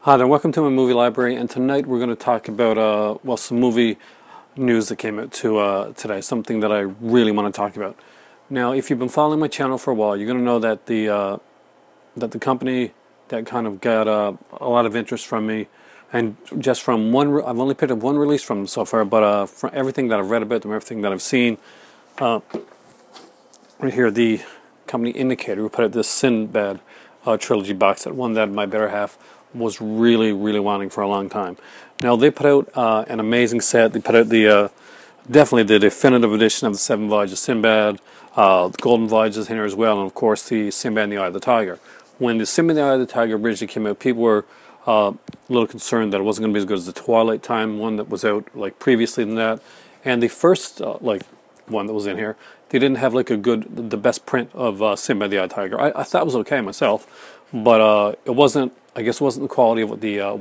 Hi there, welcome to my movie library, and tonight we're going to talk about some movie news that came out today, something that I really want to talk about. Now, if you've been following my channel for a while, you're going to know that the company that kind of got a lot of interest from me, and just from I've only picked up one release from them so far, but from everything that I've read about them, everything that I've seen, right here, the company Indicator, who put out this Sinbad trilogy box set, one that my better half was really wanting for a long time. Now they put out an amazing set. They put out the definitely the definitive edition of the 7 Voyages Sinbad. The Golden Voyage is in here as well, and of course the Sinbad and the Eye of the Tiger. When the Sinbad and the Eye of the Tiger originally came out, people were a little concerned that it wasn't going to be as good as the Twilight Time one that was out like previously than that. And the first like one that was in here, they didn't have like the best print of Sinbad and the Eye of the Tiger. I thought it was okay myself, but it wasn't. I guess it wasn't the quality of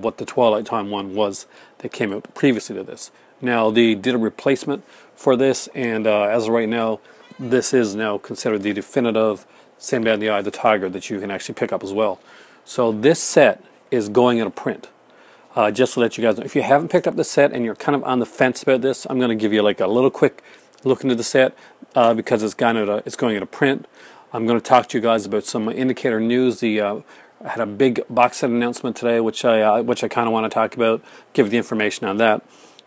what the Twilight Time one was that came out previously to this. Now they did a replacement for this, and as of right now, this is now considered the definitive Sinbad and the Eye of the Tiger that you can actually pick up as well. So this set is going in a print. Just to let you guys know, if you haven't picked up the set and you're kind of on the fence about this, I'm going to give you like a little quick look into the set because it's going in a print. I'm going to talk to you guys about some Indicator news. I had a big box set announcement today, which I kind of want to talk about, give you the information on that.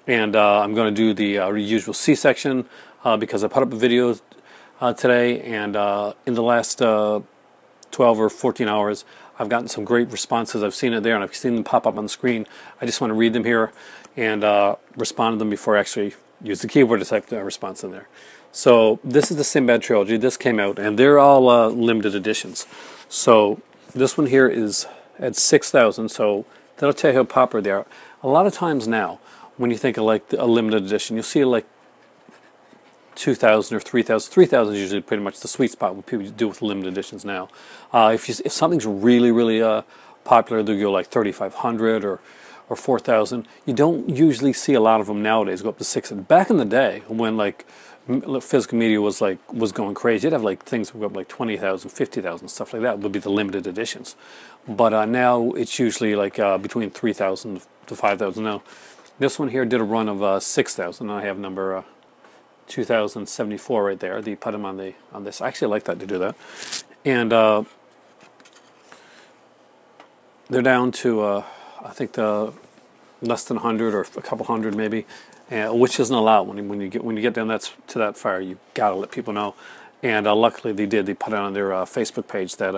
And I'm going to do the usual C-section because I put up a video today, and in the last 12 or 14 hours, I've gotten some great responses. I've seen it there, and I've seen them pop up on the screen. I just want to read them here and respond to them before I actually use the keyboard to type the response in there. So this is the Sinbad trilogy. This came out, and they're all limited editions. So this one here is at 6,000, so that'll tell you how popular they are. A lot of times now, when you think of like a limited edition, you'll see like 2,000 or 3,000. 3,000 is usually pretty much the sweet spot what people do with limited editions now. If something's really popular, they'll go like 3,500 or 4,000. You don't usually see a lot of them nowadays go up to 6,000. Back in the day, when like physical media was going crazy, you'd have like things that go up like 20,000, 50,000, stuff like that would be the limited editions. But now it's usually like between 3,000 to 5,000. Now this one here did a run of 6,000. I have number 2074 right there. They put them on this. I actually like that to do that. And they're down to I think less than 100 or a couple hundred maybe. Which isn't allowed when you get down to that far. You gotta let people know, and luckily they did. They put it on their Facebook page that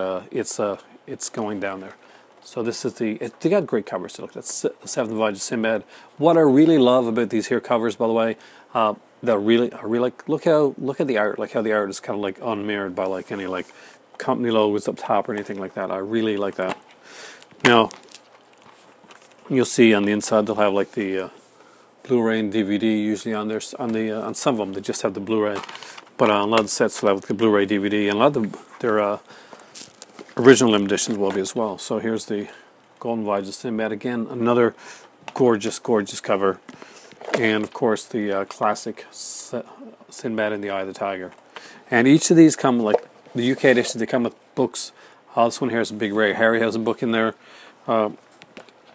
it's going down there. So this is they got great covers. So look, that's the 7th Voyage of Sinbad. What I really love about these here covers, by the way, I really like. Look at the art. Like how the art is kind of like unmirrored by like any like company logos up top or anything like that. I really like that. Now you'll see on the inside they'll have like the Blu-ray and DVD usually on there. On some of them they just have the Blu-ray, but on a lot of the sets will have the Blu-ray, DVD, and a lot of their original limited editions will be as well. So here's the Golden Voyage of Sinbad again, another gorgeous cover, and of course the classic Sinbad and the Eye of the Tiger. And each of these come like the UK editions. They come with books. This one here is a big Ray Harry has a book in there.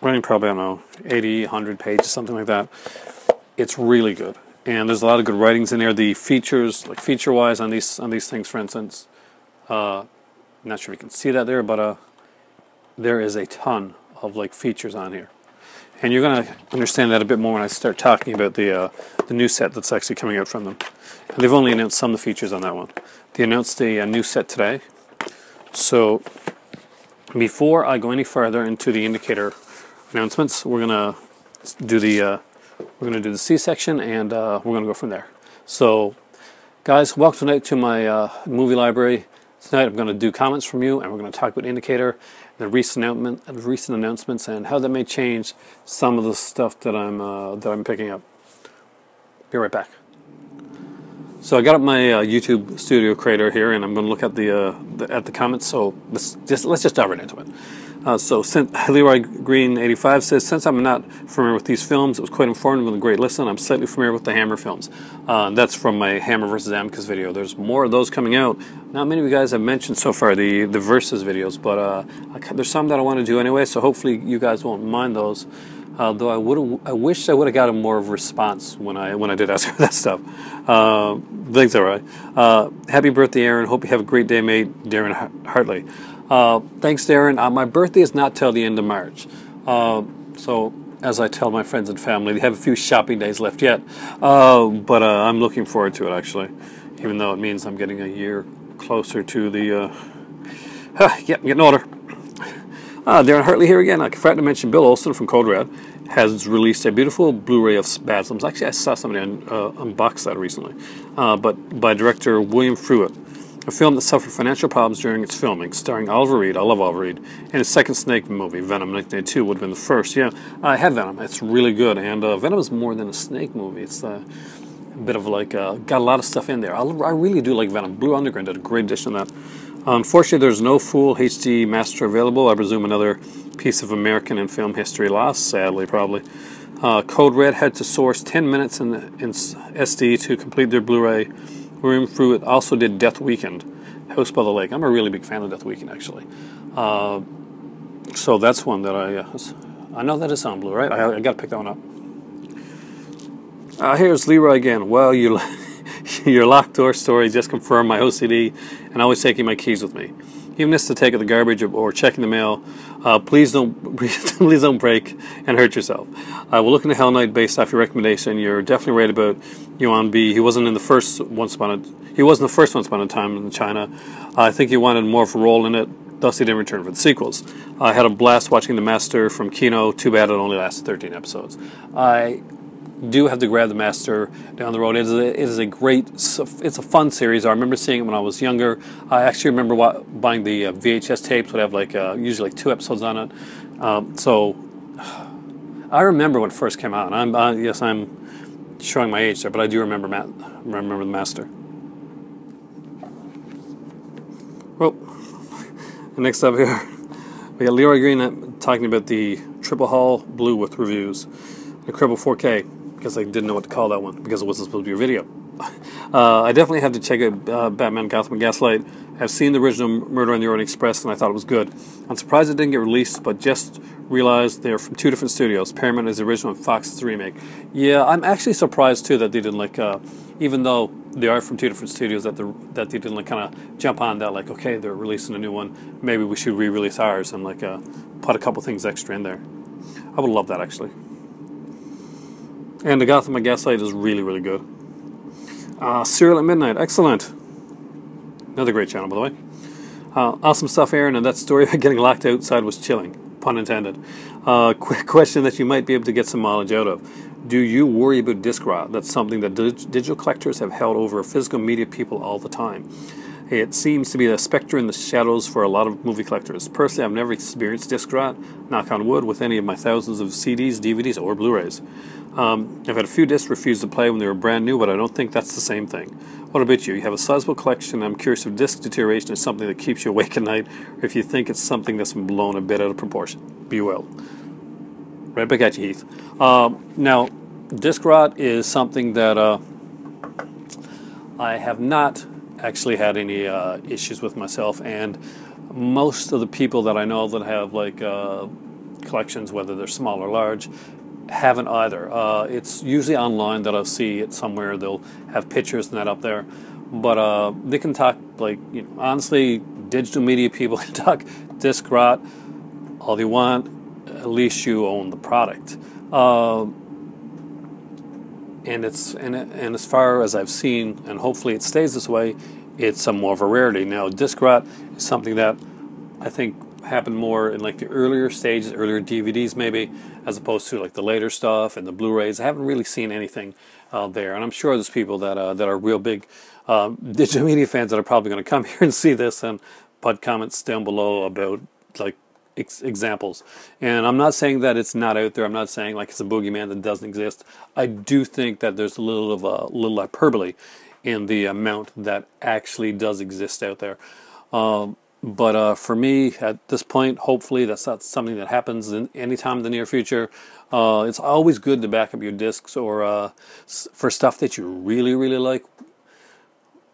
Running probably, I don't know, 80, 100 pages, something like that. It's really good, and there's a lot of good writings in there. The features, like feature-wise on these things, for instance, I'm not sure if you can see that there, but there is a ton of like features on here, and you're gonna understand that a bit more when I start talking about the new set that's actually coming out from them. And they've only announced some of the features on that one. They announced the new set today. So before I go any further into the Indicator announcements, we're gonna do the C-section, and we're gonna go from there. So, guys, welcome tonight to my movie library. Tonight, I'm gonna do comments from you, and we're gonna talk about Indicator, the recent announcements, and how that may change some of the stuff that I'm picking up. Be right back. So I got up my YouTube Studio Creator here, and I'm going to look at the comments. So let's just dive right into it. So Leroy Green 85 says, since I'm not familiar with these films, it was quite informative and a great listen. I'm slightly familiar with the Hammer films. That's from my Hammer versus Amicus video. There's more of those coming out. Not many of you guys have mentioned so far the versus videos, but there's some that I want to do anyway. So hopefully you guys won't mind those. Though I wish I would have gotten more of a response when I did ask for that stuff. Thanks, all right. Happy birthday, Aaron. Hope you have a great day, mate. Darren Hartley. Thanks, Darren. My birthday is not till the end of March. So, as I tell my friends and family, they have a few shopping days left yet. But I'm looking forward to it, actually. Even though it means I'm getting a year closer to the... I'm getting older. Darren Hartley here again. I forgot to mention Bill Olsen from Code Red has released a beautiful Blu-ray of Bad Films. Actually, I saw somebody unbox that recently. But by director William Fruitt. A film that suffered financial problems during its filming, starring Oliver Reed. I love Oliver Reed. And his second Snake movie, Venom 1982, would have been the first. Yeah, I had Venom. It's really good. And Venom is more than a Snake movie. It's a bit of like, got a lot of stuff in there. I really do like Venom. Blue Underground did a great addition to that. Unfortunately, there's no full HD master available. I presume another piece of American and film history lost, sadly, probably. Code Red had to source 10 minutes in SD to complete their Blu-ray. William Fruitt also did Death Weekend, House by the Lake. I'm a really big fan of Death Weekend, actually. So that's one that I know that it's on Blu, right? I got to pick that one up. Here's Leroy again. Well, your locked door story just confirmed my OCD and always taking my keys with me. Even if to take out the garbage or checking the mail, please don't break and hurt yourself. We'll look into Hell Night based off your recommendation. You're definitely right about Yuan B. He wasn't the first Once Upon a Time in China. I think he wanted more of a role in it, thus he didn't return for the sequels. I had a blast watching The Master from Kino. Too bad it only lasted 13 episodes. I do have to grab The Master down the road. It is a great, it's a fun series. I remember seeing it when I was younger. I actually remember buying the VHS tapes. Would have like usually like 2 episodes on it. So I remember when it first came out. And yes, I'm showing my age there, but I do remember The Master. Well, next up here, we got Leroy Green talking about the Triple Hull Blue with reviews. Incredible 4K. Because I didn't know what to call that one, because it wasn't supposed to be a video. I definitely have to check out Batman Gotham and Gaslight. I've seen the original Murder on the Orient Express, and I thought it was good. I'm surprised it didn't get released, but just realized they're from 2 different studios. Paramount is the original and Fox is the remake. Yeah, I'm actually surprised, too, that they didn't, even though they are from 2 different studios, that they didn't, kind of jump on that, like, okay, they're releasing a new one. Maybe we should re-release ours and, put a couple things extra in there. I would love that, actually. And the Gotham and Gaslight is really, really good. Serial at Midnight, excellent. Another great channel, by the way. Awesome stuff, Aaron, and that story of getting locked outside was chilling, pun intended. Quick question that you might be able to get some mileage out of. Do you worry about disc rot? That's something that digital collectors have held over physical media people all the time. It seems to be a specter in the shadows for a lot of movie collectors. Personally, I've never experienced disc rot, knock on wood, with any of my thousands of CDs, DVDs, or Blu-rays. I've had a few discs refuse to play when they were brand new, but I don't think that's the same thing. What about you? You have a sizable collection. I'm curious if disc deterioration is something that keeps you awake at night, or if you think it's something that's been blown a bit out of proportion. Be well. Right back at you, Heath. Now, disc rot is something that I have not actually had any issues with myself, and most of the people that I know that have collections, whether they're small or large, haven't either. It's usually online that I'll see it somewhere. They'll have pictures and that up there, but they can talk honestly, digital media people can talk disc rot all they want. At least you own the product. And as far as I've seen, and hopefully it stays this way, it's more of a rarity. Now, disc rot is something that I think happened more in the earlier stages, earlier DVDs maybe, as opposed to the later stuff and the Blu-rays. I haven't really seen anything there, and I'm sure there's people that are real big digital media fans that are probably going to come here and see this and put comments down below about examples. And I'm not saying that it's not out there. I'm not saying it's a boogeyman that doesn't exist. I do think that there's a little hyperbole in the amount that actually does exist out there. But for me, at this point, hopefully that's not something that happens in anytime in the near future. It's always good to back up your discs or for stuff that you really, really like.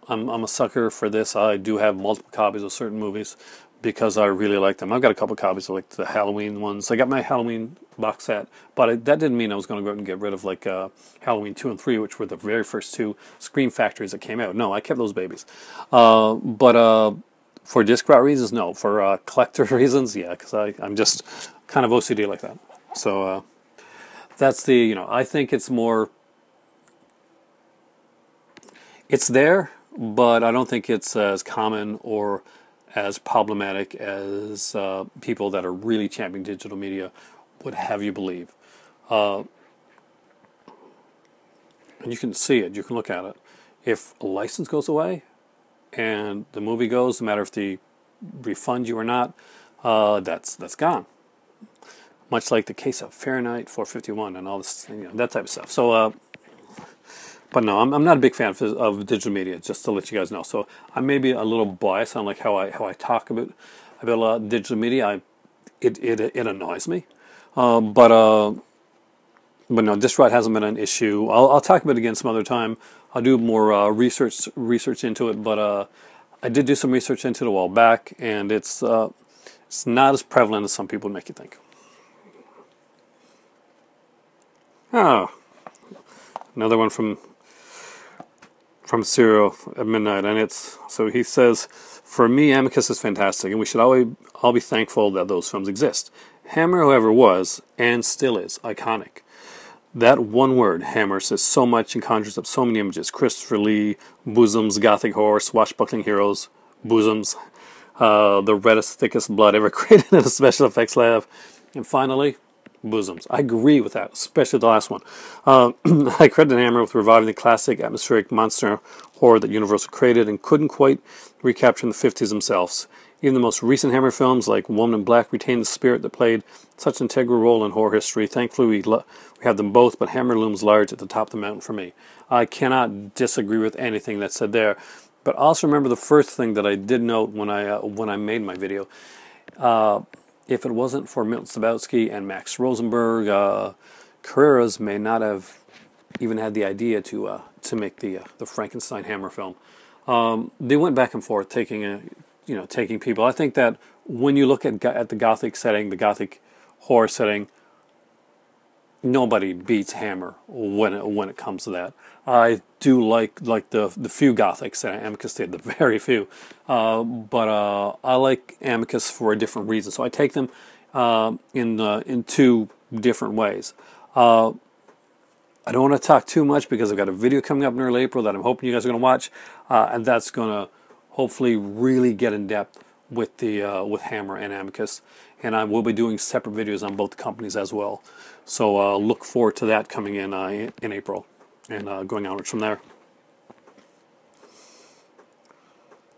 I'm a sucker for this. I do have multiple copies of certain movies because I really like them. I've got a couple copies of like the Halloween ones. I got my Halloween box set, but that didn't mean I was going to go out and get rid of like Halloween 2 and 3, which were the very first two Scream Factories that came out. No, I kept those babies. But for disc rot reasons, no. For collector reasons, yeah, because I'm just kind of OCD like that. So that's the, I think it's more, it's there, but I don't think it's as common or as problematic as people that are really championing digital media would have you believe. And you can see it, you can look at it. If a license goes away and the movie goes, no matter if they refund you or not, that's gone. Much like the case of Fahrenheit 451 and all this, that type of stuff. So, but no, I'm not a big fan of digital media, just to let you guys know. So I may be a little biased on like how I talk about digital media. It annoys me, but no, disc rot hasn't been an issue. I'll talk about it again some other time. I'll do more research into it, but I did do some research into it a while back, and it's not as prevalent as some people make you think. Oh, another one from Cyril at midnight, and so he says, for me, Amicus is fantastic, and we should all be thankful that those films exist. Hammer, however, was, and still is, iconic. That one word, Hammer, says so much and conjures up so many images. Christopher Lee, bosoms, gothic horror, swashbuckling heroes, bosoms, the reddest, thickest blood ever created in a special effects lab, and finally, bosoms. I agree with that, especially the last one. I credit Hammer with reviving the classic atmospheric monster horror that Universal created and couldn't quite recapture in the 50s themselves. Even the most recent Hammer films, like Woman in Black, retain the spirit that played such an integral role in horror history. Thankfully, we have them both, but Hammer looms large at the top of the mountain for me. I cannot disagree with anything that's said there. But also remember the first thing that I did note when I made my video. If it wasn't for Milton Sabowski and Max Rosenberg, Carreras may not have even had the idea to make the Frankenstein Hammer film. They went back and forth, taking people. I think that when you look at the Gothic setting, the Gothic horror setting, nobody beats Hammer when it comes to that. I do like the few Gothics that Amicus did, the very few, but I like Amicus for a different reason. So I take them in two different ways. I don't want to talk too much because I've got a video coming up in early April that I'm hoping you guys are going to watch, and that's going to hopefully really get in depth with with Hammer and Amicus, and I will be doing separate videos on both companies as well. So look forward to that coming in April, and going onwards from there.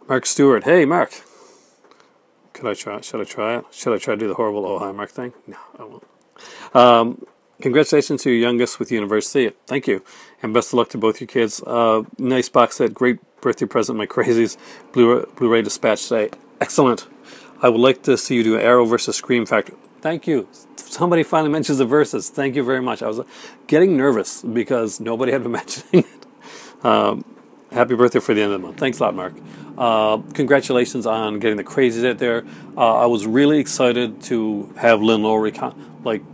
Mark Stewart, hey Mark, should I try it? Should I try to do the horrible "oh hi Mark" thing? No, I won't. Congratulations to your youngest with university. Thank you, and best of luck to both your kids. Nice box set, great birthday present, my crazies. Blu-ray dispatch today. Excellent. I would like to see you do Arrow versus Scream Factory. Thank you. Somebody finally mentions the verses. Thank you very much. I was getting nervous because nobody had been mentioning it. Happy birthday for the end of the month. Thanks a lot, Mark. Congratulations on getting the crazies out there. I was really excited to have Lynn Lowry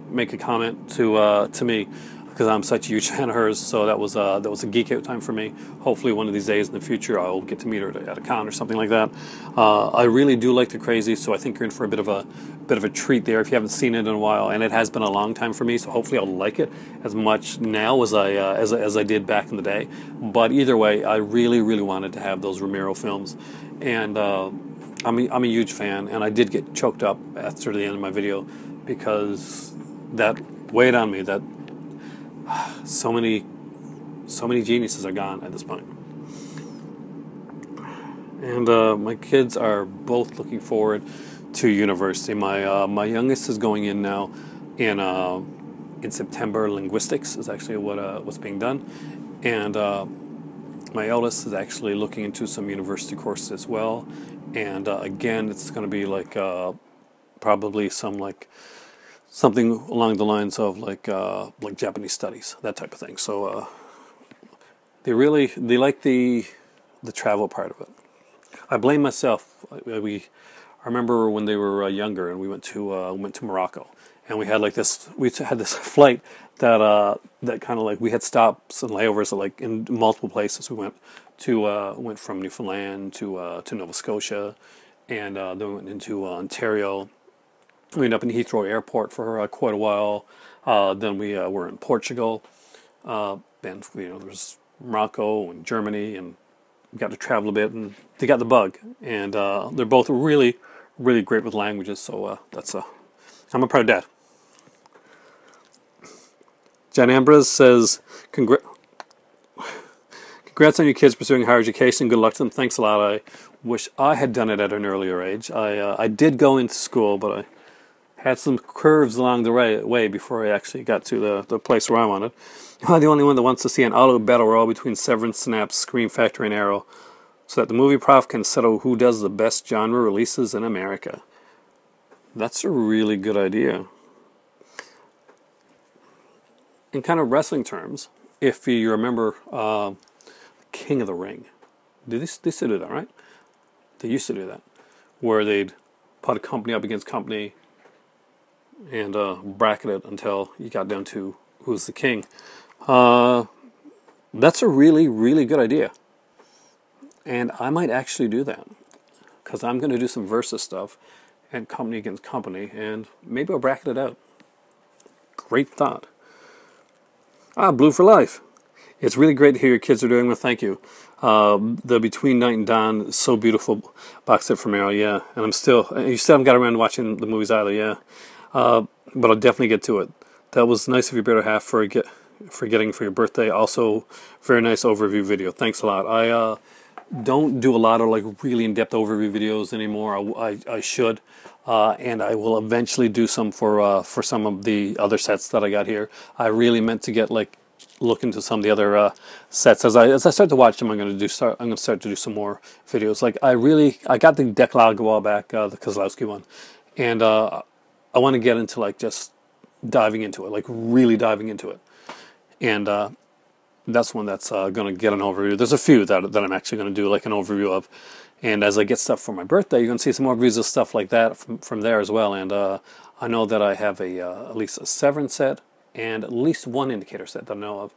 make a comment to me, because I'm such a huge fan of hers. So that was a geek out time for me. Hopefully one of these days in the future I'll get to meet her at a con or something like that. I really do like the crazies, so I think you're in for a bit of a treat there if you haven't seen it in a while, and it has been a long time for me, so hopefully I'll like it as much now as I did back in the day. But either way, I really wanted to have those Romero films, and I'm a huge fan, and I did get choked up after the end of my video because that weighed on me that so many geniuses are gone at this point. And my kids are both looking forward to university. My youngest is going in now in September. Linguistics is actually what's being done, and my eldest is actually looking into some university courses as well, and again, it's going to be like probably something along the lines of like Japanese studies, that type of thing. So they like the travel part of it. I blame myself. I remember when they were younger, and we went to Morocco, and we had this flight that kind of like, we had stops and layovers like in multiple places. We went from Newfoundland to Nova Scotia, and then we went into Ontario. We ended up in Heathrow Airport for quite a while. Then we were in Portugal. And there was Morocco and Germany, and we got to travel a bit. And they got the bug, and they're both really, really great with languages. So I'm a proud dad. Jan Ambrose says, congrats on your kids pursuing higher education. Good luck to them. Thanks a lot. I wish I had done it at an earlier age. I did go into school, but I had some curves along the way before I actually got to the place where I wanted. Am I the only one that wants to see an auto battle royal between Severance, Synapse, Scream Factory, and Arrow, so that the movie prof can settle who does the best genre releases in America? That's a really good idea. In kind of wrestling terms, if you remember King of the Ring, they used to do that, right? They used to do that, where they'd put a company up against company and bracket it until you got down to who's the king. That's a really, really good idea. And I might actually do that, because I'm going to do some versus stuff and company against company, and maybe I'll bracket it out. Great thought. Blue for Life. It's really great to hear your kids are doing well. Thank you. The Between Night and Dawn, so beautiful box set from Arrow, yeah. And you still haven't got around to watching the movies either, yeah. But I'll definitely get to it. That was nice of your better half for getting for your birthday. Also, very nice overview video. Thanks a lot. I don't do a lot of like really in-depth overview videos anymore. I should. And I will eventually do some for some of the other sets that I got here. I really meant to look into some of the other sets. As I start to watch them, I'm going to start to do some more videos. Like I got the Decalogue a while back, the Kozlowski one, and I want to get into like just diving into it, like really diving into it, and that's one that's going to get an overview. There's a few that I'm actually going to do like an overview of. And as I get stuff for my birthday, you're going to see some more reviews of stuff like that from there as well. And I know that I have at least a Severance set and at least one Indicator set that I know of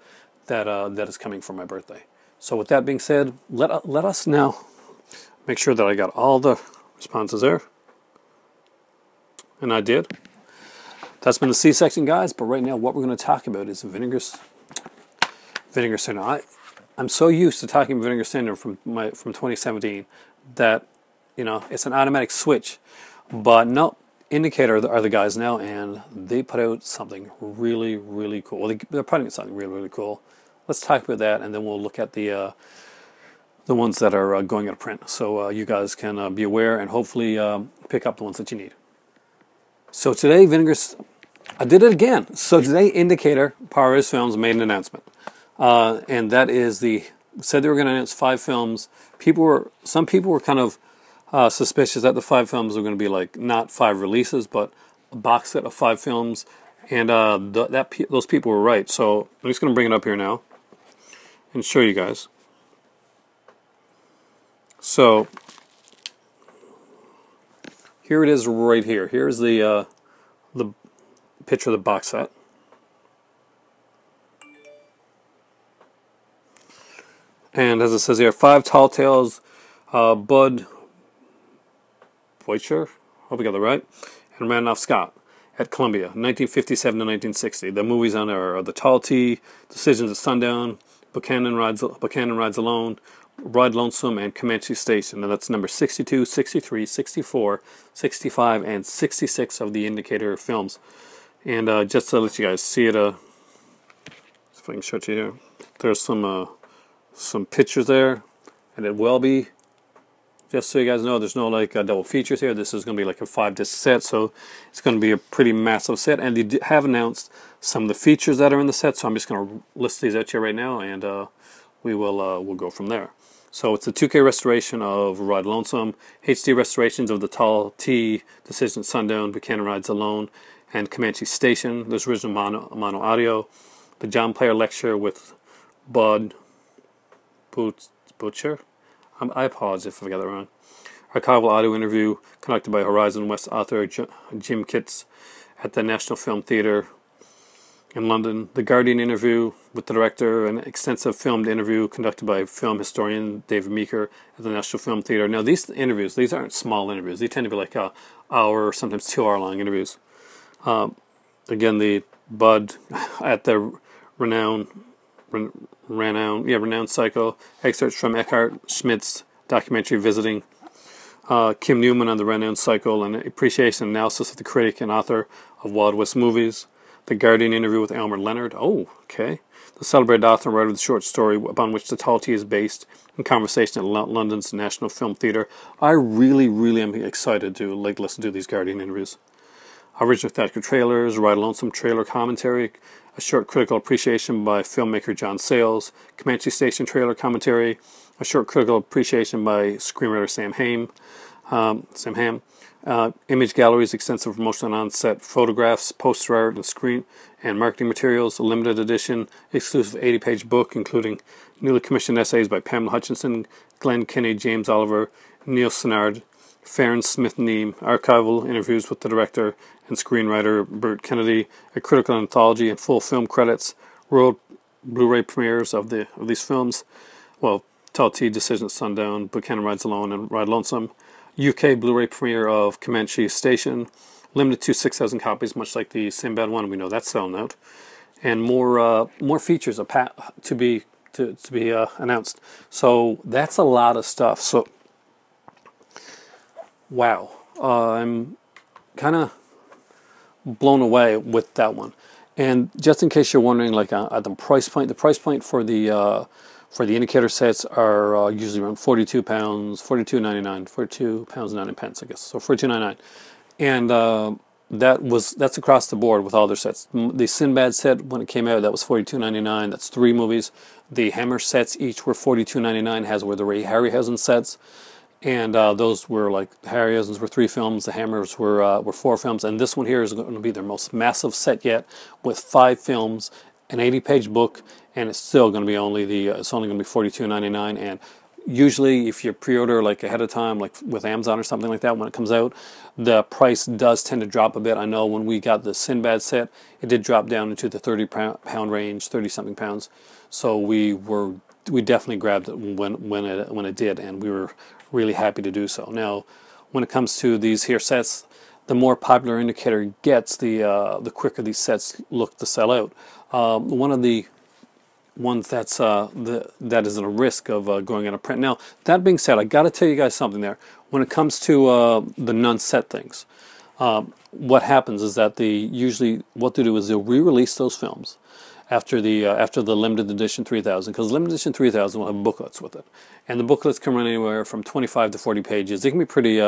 that is coming for my birthday. So with that being said, let us now make sure that I got all the responses there. And I did. That's been the C-section, guys. But right now, what we're going to talk about is Vinegar Syndrome. I'm so used to talking Vinegar Syndrome from 2017 that, it's an automatic switch. But no, Indicator are the guys now, and they put out something really, really cool. Well, they're putting out something really, really cool. Let's talk about that, and then we'll look at the ones that are going out of print. So you guys can be aware and hopefully pick up the ones that you need. So today, I did it again. So today, Indicator Powerhouse Films made an announcement. And that is said they were going to announce 5 films. Some people were kind of suspicious that the 5 films were going to be like not 5 releases, but a box set of 5 films. And those people were right. So I'm just going to bring it up here now and show you guys. So here it is right here. Here's the picture of the box set. And as it says here, 5 Tall Tales, Bud Boycher, hope I got that right, and Randolph Scott at Columbia, 1957 to 1960. The movies on there are The Tall T, Decisions at Sundown, Buchanan Rides Alone, Ride Lonesome, and Comanche Station. And that's number 62, 63, 64, 65, and 66 of the Indicator films. And just to let you guys see it, if I can show it to you here, there's some pictures there, and it will be, just so you guys know, there's no like double features here. This is going to be like a 5-disc set, so it's going to be a pretty massive set. And they have announced some of the features that are in the set, so I'm just going to list these out here right now, and we'll go from there. So it's a 2K restoration of Ride Lonesome, HD restorations of the Tall T, Decision Sundown, Buchanan Rides Alone, and Comanche Station. There's original mono audio. The John Player lecture with Bud Butcher. I apologize if I got that wrong. Archival audio interview conducted by Horizon West author Jim Kitts at the National Film Theatre in London. The Guardian interview with the director, an extensive filmed interview conducted by film historian David Meeker at the National Film Theatre. Now these interviews, these aren't small interviews. They tend to be like a hour, sometimes 2 hour long interviews. Again, the Bud at the renowned Psycho, excerpts from Eckhart Schmidt's documentary Visiting, Kim Newman on the renowned Cycle, and appreciation and analysis of the critic and author of Wild West movies. The Guardian interview with Elmer Leonard. Oh, okay. The celebrated author and writer of the short story upon which the Tall T is based, in conversation at London's National Film Theatre. I really, really am excited to listen to these Guardian interviews. Original theatrical trailers, Ride Lonesome trailer commentary, a short critical appreciation by filmmaker John Sayles, Comanche Station trailer commentary, a short critical appreciation by screenwriter Sam Hamm. Image galleries, extensive promotional on-set photographs, poster art, and screen and marketing materials. A limited edition, exclusive 80-page book, including newly commissioned essays by Pamela Hutchinson, Glenn Kinney, James Oliver, Neil Senard, Farron Smith Neame. Archival interviews with the director and screenwriter Burt Kennedy. A critical anthology and full film credits. World Blu-ray premieres of these films. Well, Tall T, Decision at Sundown, Buchanan Rides Alone, and Ride Lonesome. UK Blu-ray premiere of Comanche Station, limited to 6,000 copies, much like the Sinbad one. We know that's selling out, and more features to be announced. So that's a lot of stuff. So wow, I'm kind of blown away with that one. And just in case you're wondering, like at the price point for the indicator sets are usually around £42, £42.99, £42.99, I guess. So £42.99, and that's across the board with all their sets. The Sinbad set, when it came out, that was £42.99. That's 3 movies. The Hammer sets each were £42.99. Has were the Ray Harryhausen sets, and those were like the Harryhausens were 3 films. The Hammers were 4 films, and this one here is going to be their most massive set yet, with 5 films, an 80-page book, and it's still going to be only going to be $42.99. And usually, if you pre-order like ahead of time, like with Amazon or something like that, when it comes out, the price does tend to drop a bit. I know when we got the Sinbad set, it did drop down into the £30 range, 30-something pounds. So we definitely grabbed it when it did, and we were really happy to do so. Now, when it comes to these here sets, the more popular indicator gets, the quicker these sets look to sell out. One of the ones that is at a risk of going out of print. Now, that being said, I got to tell you guys something there. When it comes to the non-set things, what happens is that what they do is they'll re-release those films after the limited edition 3000, because limited edition 3000 will have booklets with it, and the booklets can run anywhere from 25 to 40 pages. They can be pretty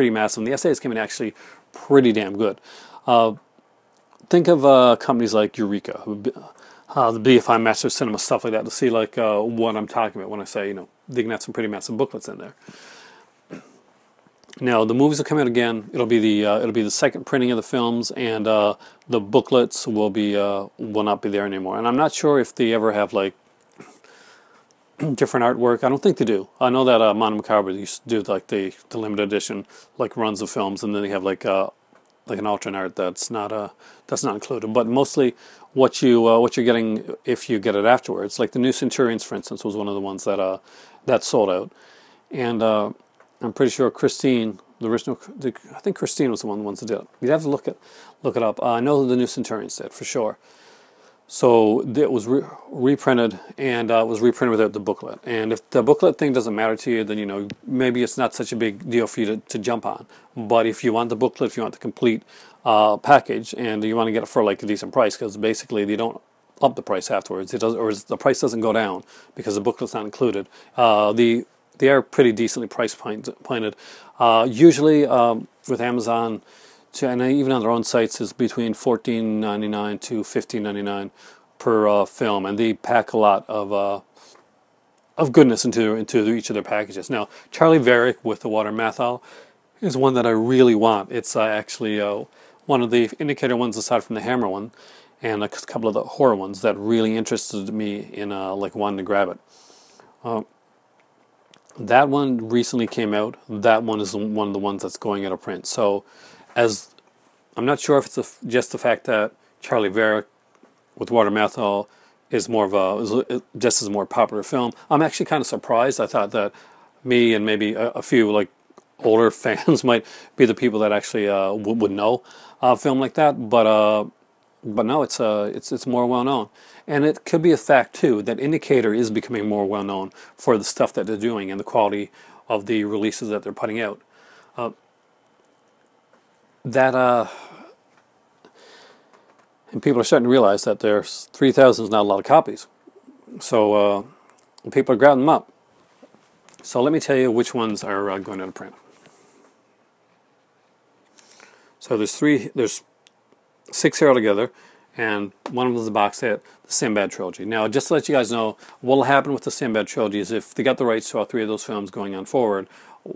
massive. And the essays can be actually pretty damn good. Think of companies like Eureka, the BFI Master Cinema, stuff like that, to see like what I'm talking about when I say, they can have some pretty massive booklets in there. Now the movies will come out again. It'll be the second printing of the films, and the booklets will not be there anymore. And I'm not sure if they ever have like different artwork. I don't think they do. I know that Mono Macabre used to do like the limited edition like runs of films, and then they have like an alternate art that's not included. But mostly what you're getting if you get it afterwards, like the New Centurions, for instance, was one of the ones that sold out. And I'm pretty sure Christine, the original, I think Christine was one of the ones that did it. You'd have to look it up. I know the New Centurions did for sure. So it was reprinted, and it was reprinted without the booklet. And if the booklet thing doesn't matter to you, then maybe it's not such a big deal for you to jump on. But if you want the booklet, if you want the complete package, and you want to get it for like a decent price, because basically they don't up the price afterwards. Or the price doesn't go down because the booklet's not included. They are pretty decently price pointed. Usually with Amazon, and even on their own sites, is between $14.99 to $15.99 per film, and they pack a lot of of goodness into each of their packages. Now, Charlie Varick with the water methyl is one that I really want. It's actually one of the indicator ones aside from the hammer one, and a couple of the horror ones that really interested me in like wanting to grab it. That one recently came out. That one is one of the ones that's going out of print. So, as I'm not sure if it's just the fact that Charlie Varick with water methyl is more of just as a more popular film. I'm actually kind of surprised. I thought that me and maybe a few like older fans might be the people that actually would know a film like that. But no, it's more well known, and it could be a fact too that Indicator is becoming more well known for the stuff that they're doing and the quality of the releases that they're putting out. And people are starting to realize that there's 3,000 is not a lot of copies, so people are grabbing them up. So let me tell you which ones are going out of print. So there's 6 here altogether, and one of them is a box set, the Sinbad trilogy. Now, just to let you guys know, what will happen with the Sinbad trilogy is if they got the rights to all 3 of those films going on forward,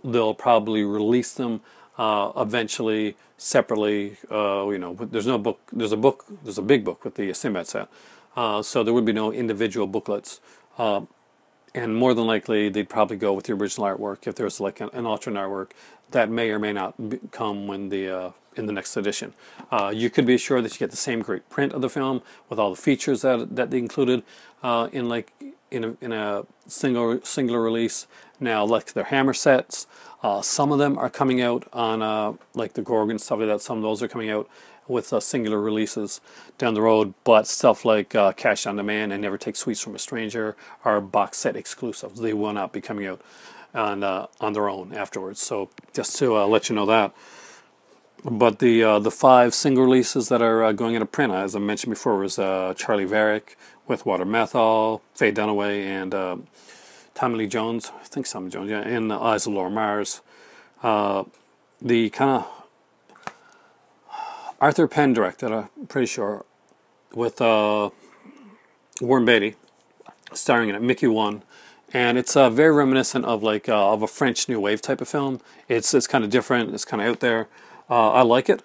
they'll probably release them eventually separately. There's no book. There's a big book with the Sinbad set, so there would be no individual booklets. And more than likely, they'd probably go with the original artwork if there's like an alternate artwork that may or may not come when in the next edition. You could be assured that you get the same great print of the film with all the features that they included in a singular release. Now, like their hammer sets, some of them are coming out on like the Gorgon, stuff like that. Some of those are coming out with singular releases down the road, but stuff like Cash on Demand and Never Take Sweets from a Stranger are box set exclusives. They will not be coming out on their own afterwards. So just to let you know that. But the 5 single releases that are going into print, as I mentioned before, was Charlie Varick with Water Methyl, Faye Dunaway, and Tommy Lee Jones. I think Tommy Jones, yeah, and Eyes of Laura Mars. The kind of Arthur Penn directed, I'm pretty sure, with Warren Beatty starring in it, Mickey 1. And it's very reminiscent of like of a French New Wave type of film. It's kind of different. It's kind of out there. I like it.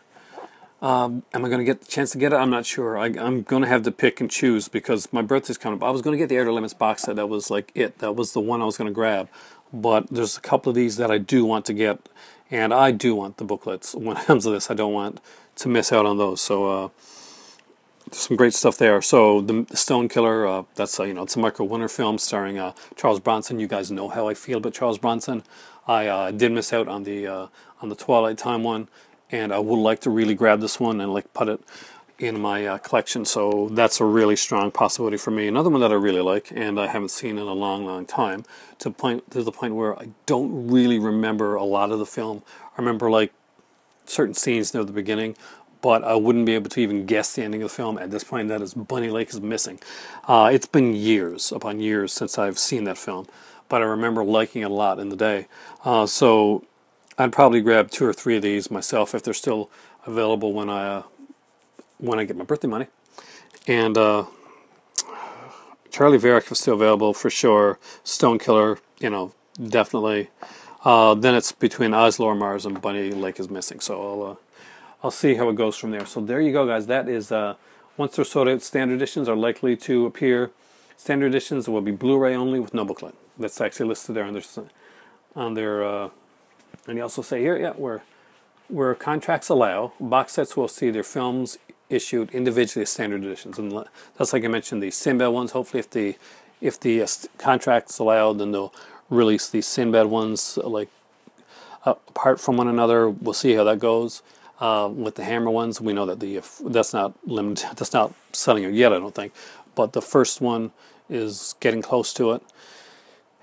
Am I going to get the chance to get it? I'm not sure. I'm going to have to pick and choose because my birthday's coming up. I was going to get the Outer Limits box set. That was like it. That was the one I was going to grab. But there's a couple of these that I do want to get, and I do want the booklets. When it comes to this, I don't want to miss out on those. So there's some great stuff there. So the Stone Killer, that's it's a Michael Winner film starring Charles Bronson. You guys know how I feel about Charles Bronson. I did miss out on the Twilight Time one, and I would like to really grab this one and like put it in my collection. So that's a really strong possibility for me. Another one that I really like, and I haven't seen in a long time, to the point where I don't really remember a lot of the film. I remember like certain scenes near the beginning, but I wouldn't be able to even guess the ending of the film at this point. That is Bunny Lake is Missing. It's been years upon years since I've seen that film, but I remember liking it a lot in the day. So I'd probably grab 2 or 3 of these myself if they're still available when I get my birthday money. And Charlie Varick is still available for sure. Stone Killer, definitely. Then it's between Eyes Laura Mars and Bunny Lake is Missing. So I'll see how it goes from there. So there you go, guys. That is once they're sold out, standard editions are likely to appear. Standard editions will be Blu-ray only with no booklet. That's actually listed there on their. And you also say here, yeah, where contracts allow, box sets will see their films issued individually as standard editions. And that's like I mentioned, the Sinbad ones. Hopefully, if the contracts allow, then they'll release the Sinbad ones like apart from one another. We'll see how that goes. With the Hammer ones, we know that that's not limited. That's not selling it yet, I don't think. But the first one is getting close to it.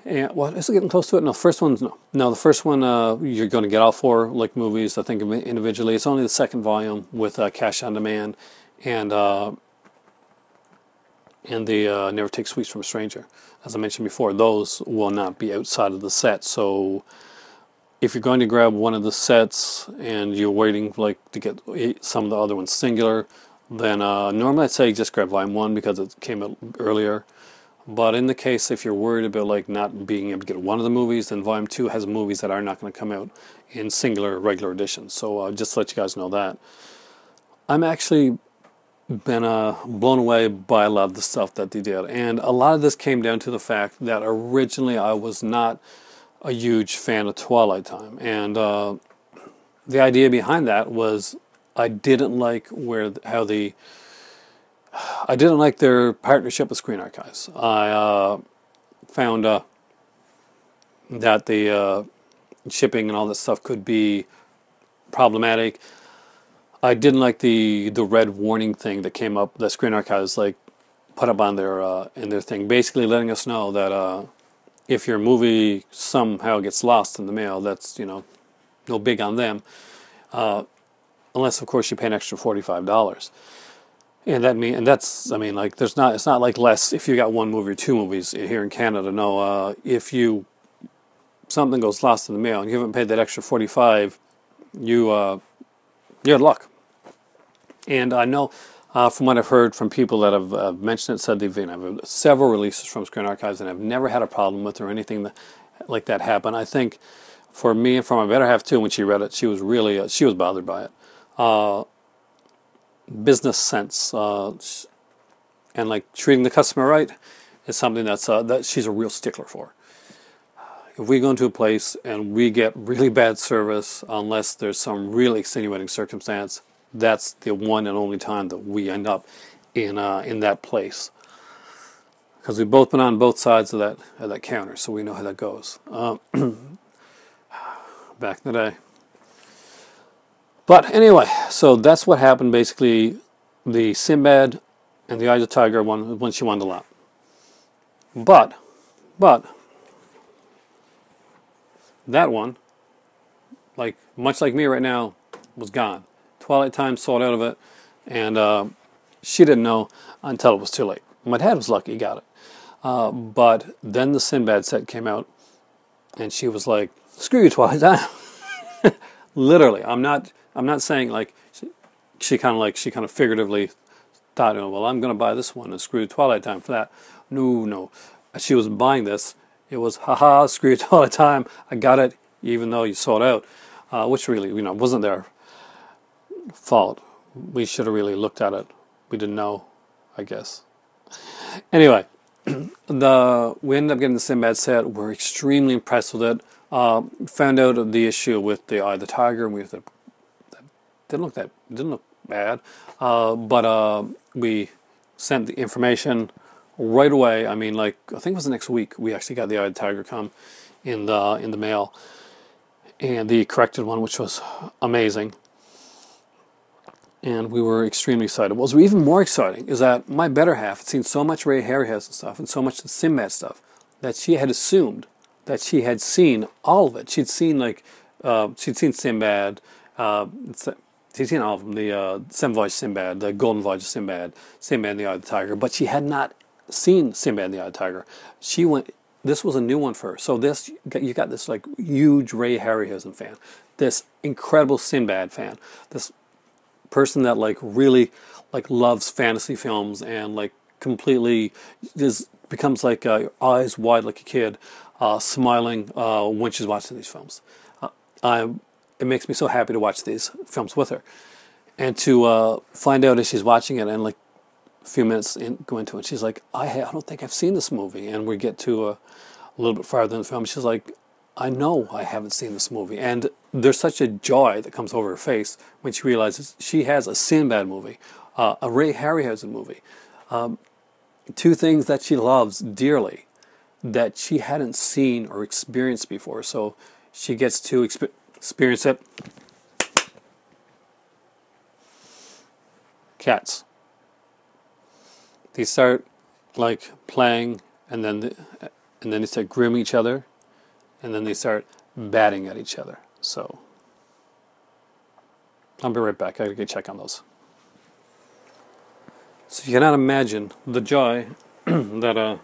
And what is it getting close to it? No, first one's no. The first one you're going to get all 4 like movies. I think individually. It's only the second volume with Cash on Demand and the Never Take Sweets from a Stranger. As I mentioned before, those will not be outside of the set. So if you're going to grab one of the sets and you're waiting like to get some of the other ones singular, then normally I'd say just grab volume 1 because it came out earlier. But in the case if you're worried about like not being able to get one of the movies, then Volume 2 has movies that are not going to come out in singular regular editions. So just to let you guys know that. I'm actually been blown away by a lot of the stuff that they did. And a lot of this came down to the fact that originally I was not a huge fan of Twilight Time. And the idea behind that was I didn't like I didn't like their partnership with Screen Archives. I found that the shipping and all this stuff could be problematic. I didn't like the red warning thing that came up that Screen Archives like put up on their in their thing, basically letting us know that if your movie somehow gets lost in the mail, that's no big on them, unless of course you pay an extra $45. And that's like it's not like less if you got one movie or two movies here in Canada. No, if something goes lost in the mail and you haven't paid that extra 45, you're out of luck. And I know from what I've heard from people that have mentioned it, said they've have several releases from Screen Archives and have never had a problem with or anything like that happen. I think for me and for my better half too, when she read it, she was really she was bothered by it. Business sense and like treating the customer right is something that she's a real stickler for. If we go into a place and we get really bad service, unless there's some really extenuating circumstance, that's the one and only time that we end up in that place. Because we've both been on both sides of that counter, so we know how that goes. Back in the day. But anyway, so that's what happened. Basically, the Sinbad and the Eye of the Tiger when she won the lot. But that one, like much like me right now, was gone. Twilight Time sold out of it, and she didn't know until it was too late. My dad was lucky; he got it. But then the Sinbad set came out, and she was like, "Screw you, Twilight Time." Literally, I'm not saying like she kind of figuratively thought, well, I'm going to buy this one and screw Twilight Time for that. No. She was buying this. It was, haha, screw Twilight Time. I got it, even though you sold out, which really, wasn't their fault. We should have really looked at it. We didn't know, I guess. Anyway, we ended up getting the Sinbad set. We're extremely impressed with it. Found out the issue with the Eye of the Tiger, and we thought that didn't look bad. But we sent the information right away. I mean, like I think it was the next week we actually got the Eye of the Tiger come in the mail, and the corrected one, which was amazing. And we were extremely excited. What was even more exciting is that my better half had seen so much Ray Harryhausen stuff and so much the Sinbad stuff that she had assumed that she had seen all of it. She'd seen she'd seen Sinbad, she'd seen all of them, the Seven Voyages of Sinbad, the Golden Voyage of Sinbad, Sinbad and the Eye of the Tiger, but she had not seen Sinbad and the Eye of the Tiger. This was a new one for her. So you got this like huge Ray Harryhausen fan, this incredible Sinbad fan, this person that like really like loves fantasy films and like completely becomes like eyes wide like a kid, smiling when she's watching these films. It makes me so happy to watch these films with her, and to find out as she's watching it and like a few minutes go into it, she's like, I don't think I've seen this movie, and we get to a little bit farther in the film, she's like, I know I haven't seen this movie. And there's such a joy that comes over her face when she realizes she has a Sinbad movie, a Ray Harryhausen movie, two things that she loves dearly that she hadn't seen or experienced before. So she gets to experience it. Cats. They start like playing, and then they start grooming each other, and then they start batting at each other. So I'll be right back. I gotta go check on those. So you cannot imagine the joy that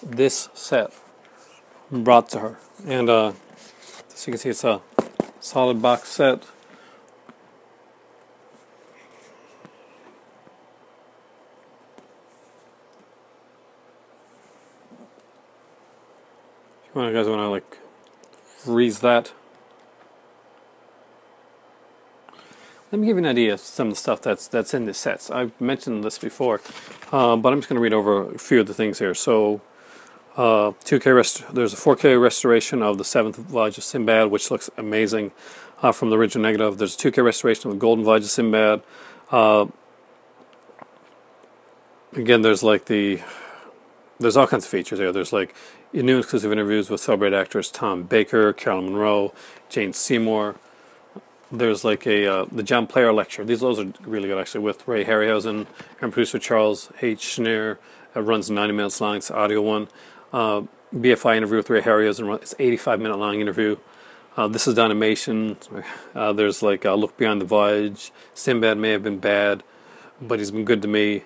this set brought to her. And as you can see, it's a solid box set. You guys want to like freeze that? Let me give you an idea of some of the stuff that's in the sets. I've mentioned this before, but I'm just going to read over a few of the things here. So, 2K there's a 4K restoration of the 7th Voyage of Sinbad, which looks amazing from the original negative. There's a 2K restoration of the Golden Voyage of Sinbad. Again, there's all kinds of features here. There's like new exclusive interviews with celebrated actors Tom Baker, Carolyn Monroe, Jane Seymour. There's like the John Player lecture. Those are really good actually, with Ray Harryhausen and producer Charles H. Schneer. It runs 90 minutes long. It's the audio one. BFI interview with Ray Harryhausen. It's 85-minute long interview. This is animation. There's like Look Beyond the Voyage. Sinbad may have been bad, but he's been good to me.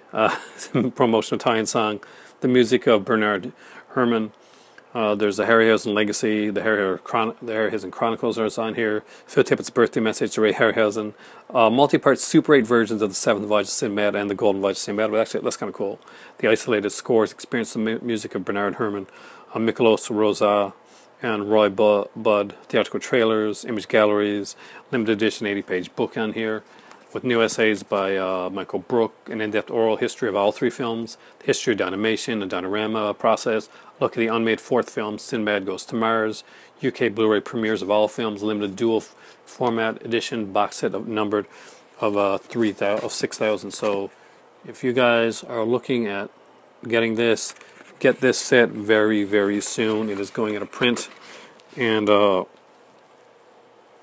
Promotional Italian song. The music of Bernard Herrmann. There's the Harryhausen Legacy. The Harryhausen Chronicles are on here. Phil Tippett's birthday message to Ray Harryhausen. Multi-part Super 8 versions of the 7th Voyage of Sinbad and the Golden Voyage of Sinbad. But actually, that's kind of cool. The isolated scores experience the music of Bernard Herrmann. Michelos Rosa and Roy Budd. Theatrical trailers, image galleries, limited edition 80-page book on here, with new essays by Michael Brook, an in-depth oral history of all 3 films, the history of animation, the Dinorama process, look at the unmade 4th film, Sinbad Goes to Mars, UK Blu-ray premieres of all films, limited dual format edition box set numbered of 6,000. So if you guys are looking at getting this, get this set very, very soon. It is going into print, and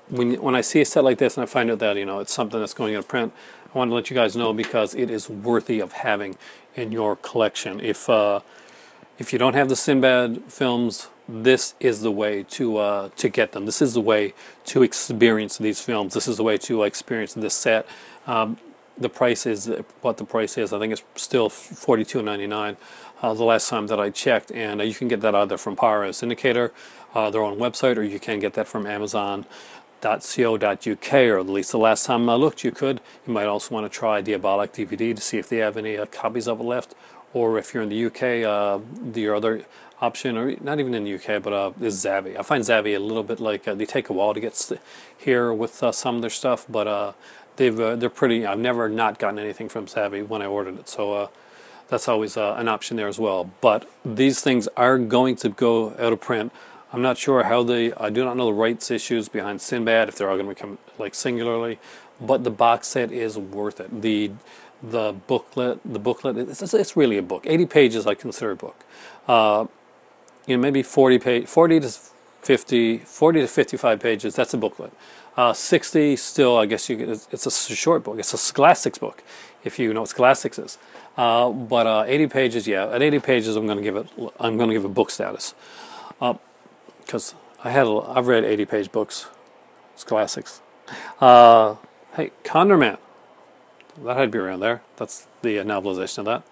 when I see a set like this and I find out that it's something that's going into print, I want to let you guys know because it is worthy of having in your collection. If you don't have the Sinbad films, this is the way to get them. This is the way to experience these films. This is the way to experience this set. The price is what the price is. I think it's still $42.99 the last time that I checked, and you can get that either from Power Syndicator, their own website, or you can get that from Amazon.co.uk, or at least the last time I looked you could. You might also want to try Diabolic DVD to see if they have any copies of it left, or if you're in the UK, your other option, or not even in the UK, but is Zavvi. I find Zavvi a little bit like they take a while to get here with some of their stuff, but they're pretty. I've never not gotten anything from Zavvi when I ordered it, so that's always an option there as well. But these things are going to go out of print. I'm not sure how I do not know the rights issues behind Sinbad, if they're all going to become like singularly, but the box set is worth it. The booklet, it's really a book. 80 pages I consider a book. Maybe 40 to 55 pages, that's a booklet. 60 still, I guess it's a short book. It's a Scholastics book, if you know what Scholastics is. But 80 pages, yeah. At 80 pages, I'm going to give it book status, because I've read 80-page books, Scholastics. Hey, Condor Man, that had to be around there. That's the novelization of that.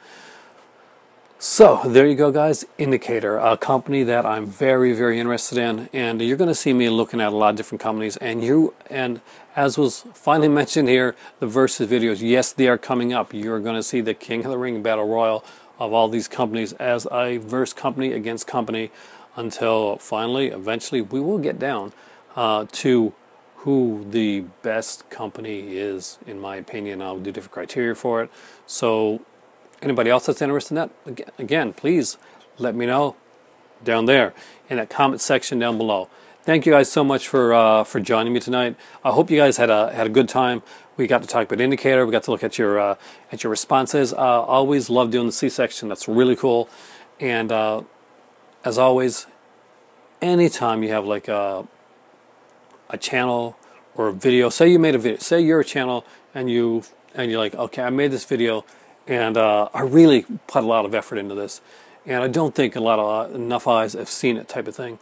So there you go, guys. Indicator, a company that I'm very, very interested in, and you're going to see me looking at a lot of different companies. And as was finally mentioned here, the versus videos, yes, they are coming up. You're going to see the King of the Ring battle royal of all these companies as I verse company against company, until finally, eventually, we will get down to who the best company is, in my opinion. I'll do different criteria for it. So anybody else that's interested in that, again, please let me know down there in that comment section down below. Thank you guys so much for joining me tonight. I hope you guys had a good time. We got to talk about Indicator. We got to look at your responses. Always love doing the C-section. That's really cool. And as always, anytime you have like a channel or a video, say you made a video, say you're a channel and you're like, okay, I made this video and I really put a lot of effort into this, and I don't think enough eyes have seen it, type of thing.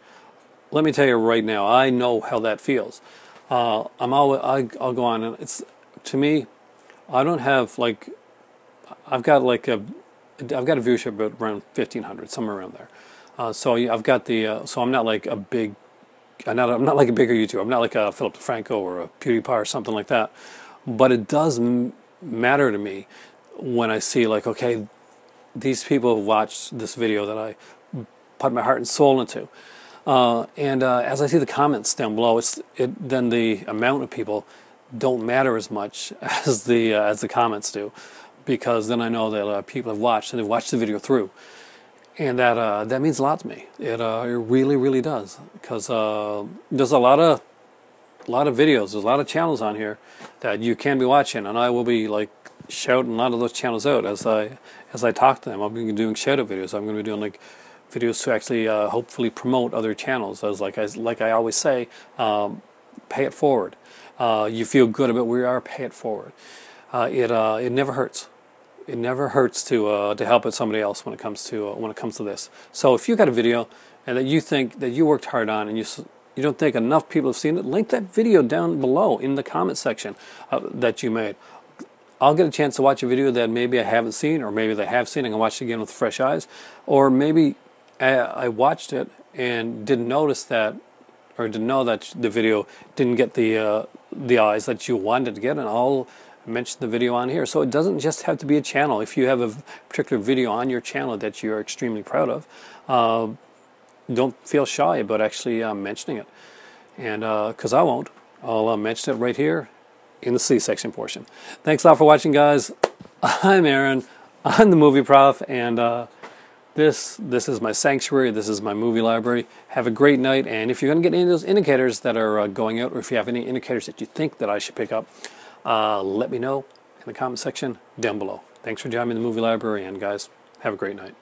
Let me tell you right now, I know how that feels. I'll go on, and it's, to me, I don't have like, I've got a viewership of around 1,500, somewhere around there. So I've got so I'm not like a big, I'm not like a bigger YouTuber. I'm not like a Philip DeFranco or a PewDiePie or something like that. But it does matter to me when I see like, okay, these people have watched this video that I put my heart and soul into. As I see the comments down below, then the amount of people don't matter as much as the comments do, because then I know that people have watched and they've watched the video through, and that means a lot to me. It really, really does, because there's a lot of videos, there's a lot of channels on here that you can be watching, and I will be like shouting a lot of those channels out as I talk to them. I'll be doing shout out videos. I'm going to be doing like videos to actually hopefully promote other channels. As like I always say, pay it forward. You feel good about where you are, pay it forward. It never hurts. It never hurts to help out somebody else when it comes to this. So if you got a video and that you think that you worked hard on, and you don't think enough people have seen it, link that video down below in the comment section that you made. I'll get a chance to watch a video that maybe I haven't seen, or maybe they have seen and I can watch it again with fresh eyes, or maybe I watched it and didn't notice that, or didn't know that the video didn't get the eyes that you wanted to get, and I'll mention the video on here. So it doesn't just have to be a channel. If you have a particular video on your channel that you're extremely proud of, don't feel shy about actually mentioning it, and because I won't, I'll mention it right here in the C-section portion. Thanks a lot for watching, guys. I'm Aaron. I'm the movie prof, and this is my sanctuary. This is my movie library. Have a great night, and if you're going to get any of those indicators that are going out, or if you have any indicators that you think that I should pick up, let me know in the comment section down below. Thanks for joining me in the movie library, and guys, have a great night.